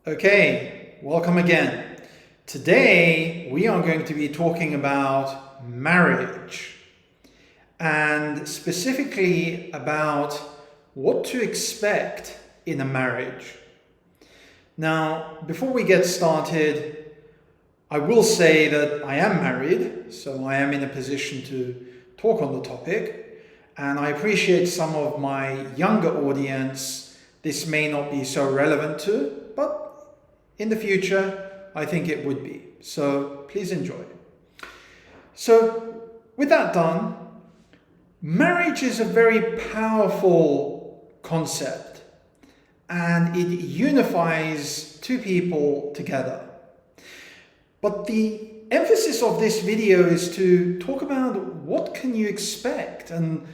Okay, welcome again. Today we are going to be talking about marriage and specifically about what to expect in a marriage. Now, before we get started, I will say that I am married, so I am in a position to talk on the topic, and I appreciate some of my younger audience this may not be so relevant to, but in the future, I think it would be. So please enjoy. So with that done, marriage is a very powerful concept and it unifies two people together. But the emphasis of this video is to talk about what can you expect and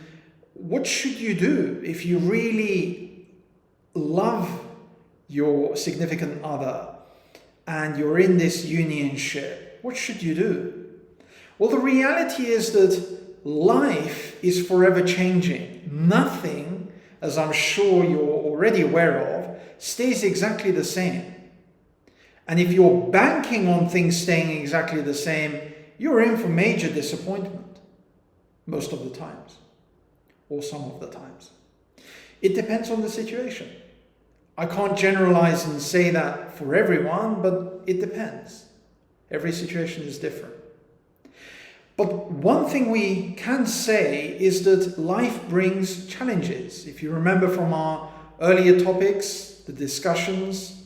what should you do if you really love your significant other and you're in this unionship. What should you do? Well, the reality is that life is forever changing. Nothing, as I'm sure you're already aware of, stays exactly the same. And if you're banking on things staying exactly the same, you're in for major disappointment most of the times, or some of the times. It depends on the situation. I can't generalize and say that for everyone, but it depends. Every situation is different. But one thing we can say is that life brings challenges. If you remember from our earlier topics, the discussions,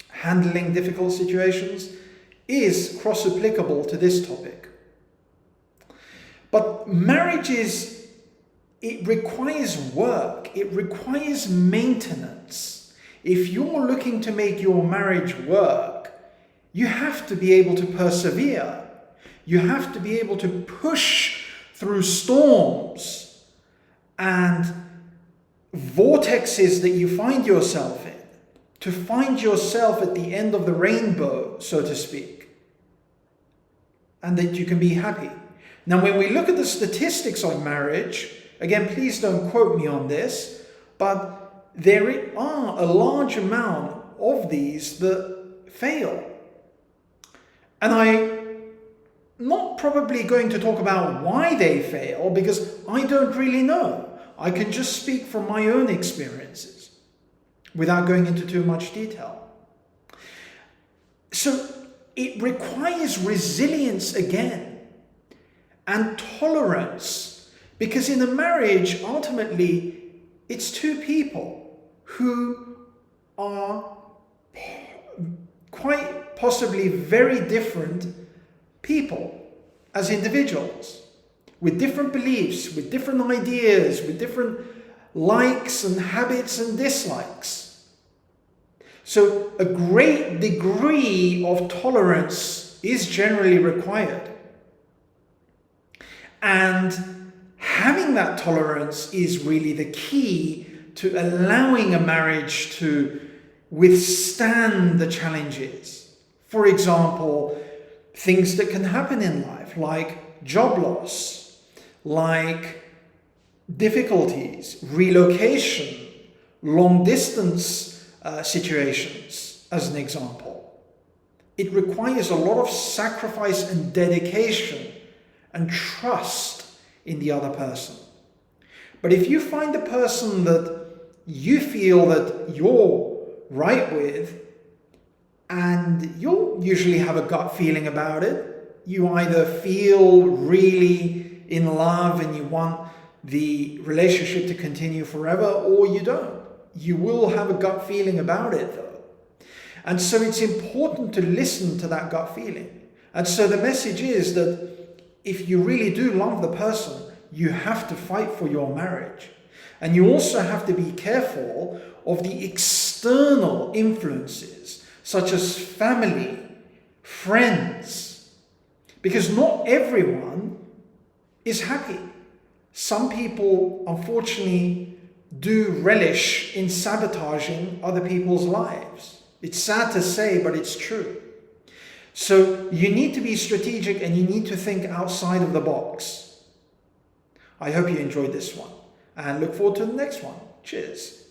handling difficult situations is cross-applicable to this topic. But marriage it requires work, it requires maintenance. If you're looking to make your marriage work, you have to be able to persevere. You have to be able to push through storms and vortexes that you find yourself in, to find yourself at the end of the rainbow, so to speak, and that you can be happy. Now, when we look at the statistics on marriage, again, please don't quote me on this, but there are a large amount of these that fail. And I'm not probably going to talk about why they fail because I don't really know. I can just speak from my own experiences without going into too much detail. So it requires resilience again and tolerance. Because in a marriage, ultimately, it's two people who are quite possibly very different people as individuals, with different beliefs, with different ideas, with different likes and habits and dislikes. So a great degree of tolerance is generally required. And having that tolerance is really the key to allowing a marriage to withstand the challenges. For example, things that can happen in life, like job loss, like difficulties, relocation, long distance situations, as an example. It requires a lot of sacrifice and dedication and trust in the other person. But if you find a person that you feel that you're right with, and you'll usually have a gut feeling about it, you either feel really in love and you want the relationship to continue forever, or you don't. You will have a gut feeling about it though. And so it's important to listen to that gut feeling. And so the message is that if you really do love the person, you have to fight for your marriage. And you also have to be careful of the external influences, such as family, friends, because not everyone is happy. Some people, unfortunately, do relish in sabotaging other people's lives. It's sad to say, but it's true. So you need to be strategic and you need to think outside of the box. I hope you enjoyed this one and look forward to the next one. Cheers.